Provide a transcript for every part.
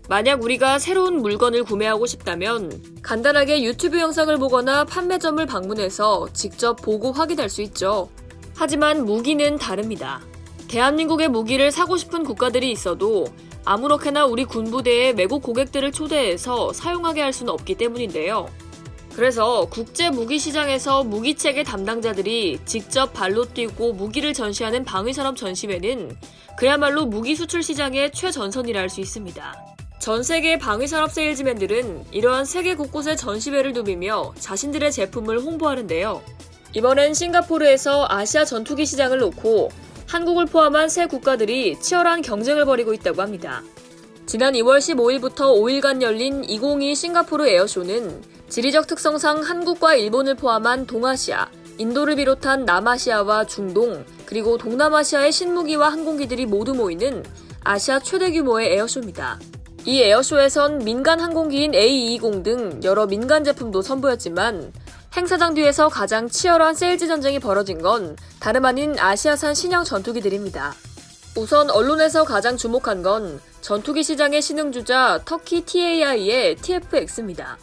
만약 우리가 새로운 물건을 구매하고 싶다면 간단하게 유튜브 영상을 보거나 판매점을 방문해서 직접 보고 확인할 수 있죠. 하지만 무기는 다릅니다. 대한민국의 무기를 사고 싶은 국가들이 있어도 아무렇게나 우리 군부대에 외국 고객들을 초대해서 사용하게 할 수는 없기 때문인데요. 그래서 국제 무기 시장에서 무기체계 담당자들이 직접 발로 뛰고 무기를 전시하는 방위산업 전시회는 그야말로 무기 수출 시장의 최전선이라 할 수 있습니다. 전 세계 방위산업 세일즈맨들은 이러한 세계 곳곳의 전시회를 누비며 자신들의 제품을 홍보하는데요. 이번엔 싱가포르에서 아시아 전투기 시장을 놓고 한국을 포함한 세 국가들이 치열한 경쟁을 벌이고 있다고 합니다. 지난 2월 15일부터 5일간 열린 2022 싱가포르 에어쇼는 지리적 특성상 한국과 일본을 포함한 동아시아, 인도를 비롯한 남아시아와 중동, 그리고 동남아시아의 신무기와 항공기들이 모두 모이는 아시아 최대 규모의 에어쇼입니다. 이 에어쇼에선 민간 항공기인 A220 등 여러 민간 제품도 선보였지만 행사장 뒤에서 가장 치열한 세일즈 전쟁이 벌어진 건 다름 아닌 아시아산 신형 전투기들입니다. 우선 언론에서 가장 주목한 건 전투기 시장의 신흥주자 터키 TAI의 TFX입니다.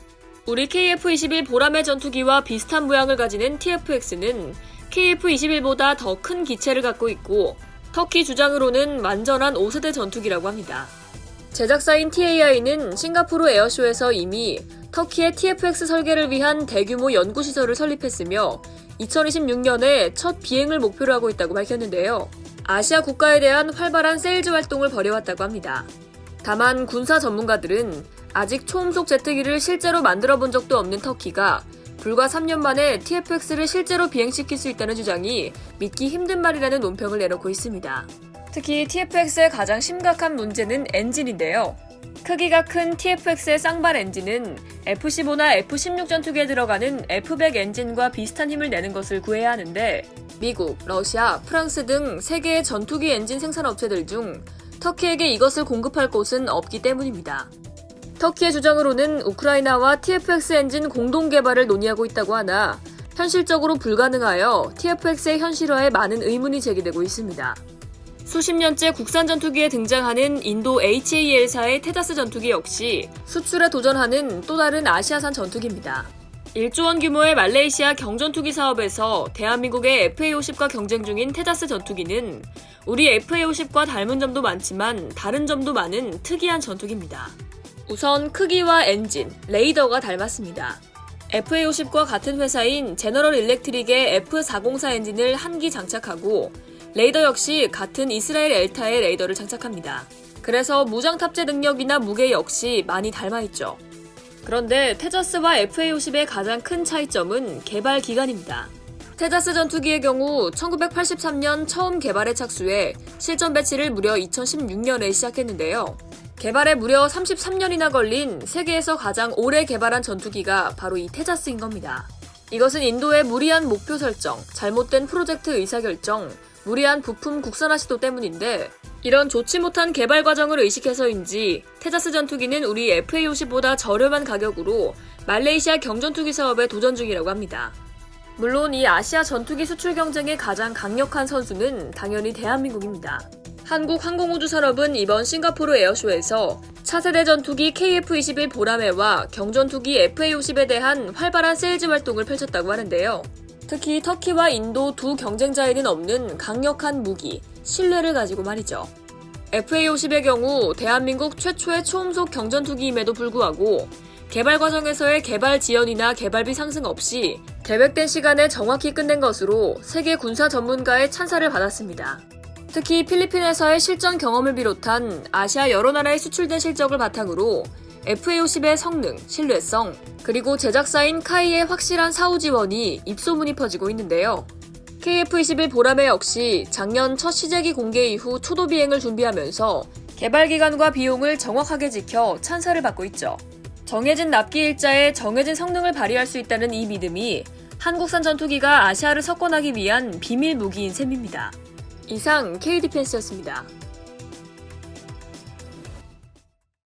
우리 KF-21 보라매 전투기와 비슷한 모양을 가지는 TFX는 KF-21보다 더 큰 기체를 갖고 있고 터키 주장으로는 완전한 5세대 전투기라고 합니다. 제작사인 TAI는 싱가포르 에어쇼에서 이미 터키의 TFX 설계를 위한 대규모 연구시설을 설립했으며 2026년에 첫 비행을 목표로 하고 있다고 밝혔는데요. 아시아 국가에 대한 활발한 세일즈 활동을 벌여왔다고 합니다. 다만 군사 전문가들은 아직 초음속 제트기를 실제로 만들어 본 적도 없는 터키가 불과 3년 만에 TFX를 실제로 비행시킬 수 있다는 주장이 믿기 힘든 말이라는 논평을 내놓고 있습니다. 특히 TFX의 가장 심각한 문제는 엔진인데요. 크기가 큰 TFX의 쌍발 엔진은 F-15나 F-16 전투기에 들어가는 F-100 엔진과 비슷한 힘을 내는 것을 구해야 하는데 미국, 러시아, 프랑스 등 세계의 전투기 엔진 생산 업체들 중 터키에게 이것을 공급할 곳은 없기 때문입니다. 터키의 주장으로는 우크라이나와 TFX 엔진 공동 개발을 논의하고 있다고 하나 현실적으로 불가능하여 TFX의 현실화에 많은 의문이 제기되고 있습니다. 수십 년째 국산 전투기에 등장하는 인도 HAL사의 테자스 전투기 역시 수출에 도전하는 또 다른 아시아산 전투기입니다. 1조 원 규모의 말레이시아 경전투기 사업에서 대한민국의 FA-50과 경쟁 중인 테자스 전투기는 우리 FA-50과 닮은 점도 많지만 다른 점도 많은 특이한 전투기입니다. 우선 크기와 엔진, 레이더가 닮았습니다. FA-50과 같은 회사인 제너럴 일렉트릭의 F404 엔진을 한 기 장착하고 레이더 역시 같은 이스라엘 엘타의 레이더를 장착합니다. 그래서 무장 탑재 능력이나 무게 역시 많이 닮아있죠. 그런데 테자스와 FA-50의 가장 큰 차이점은 개발 기간입니다. 테자스 전투기의 경우 1983년 처음 개발에 착수해 실전 배치를 무려 2016년에 시작했는데요. 개발에 무려 33년이나 걸린 세계에서 가장 오래 개발한 전투기가 바로 이 테자스인 겁니다. 이것은 인도의 무리한 목표 설정, 잘못된 프로젝트 의사결정, 무리한 부품 국산화 시도 때문인데 이런 좋지 못한 개발 과정을 의식해서인지 테자스 전투기는 우리 FA-50보다 저렴한 가격으로 말레이시아 경전투기 사업에 도전 중이라고 합니다. 물론 이 아시아 전투기 수출 경쟁의 가장 강력한 선수는 당연히 대한민국입니다. 한국 항공우주 산업은 이번 싱가포르 에어쇼에서 차세대 전투기 KF-21 보라매와 경전투기 FA-50에 대한 활발한 세일즈 활동을 펼쳤다고 하는데요. 특히 터키와 인도 두 경쟁자에는 없는 강력한 무기, 신뢰를 가지고 말이죠. FA-50의 경우 대한민국 최초의 초음속 경전투기임에도 불구하고 개발 과정에서의 개발 지연이나 개발비 상승 없이 계획된 시간에 정확히 끝낸 것으로 세계 군사 전문가의 찬사를 받았습니다. 특히 필리핀에서의 실전 경험을 비롯한 아시아 여러 나라에 수출된 실적을 바탕으로 FA-50의 성능, 신뢰성, 그리고 제작사인 카이의 확실한 사후 지원이 입소문이 퍼지고 있는데요. KF-21 보라매 역시 작년 첫 시제기 공개 이후 초도 비행을 준비하면서 개발 기간과 비용을 정확하게 지켜 찬사를 받고 있죠. 정해진 납기 일자에 정해진 성능을 발휘할 수 있다는 이 믿음이 한국산 전투기가 아시아를 석권하기 위한 비밀 무기인 셈입니다. 이상 K디펜스였습니다.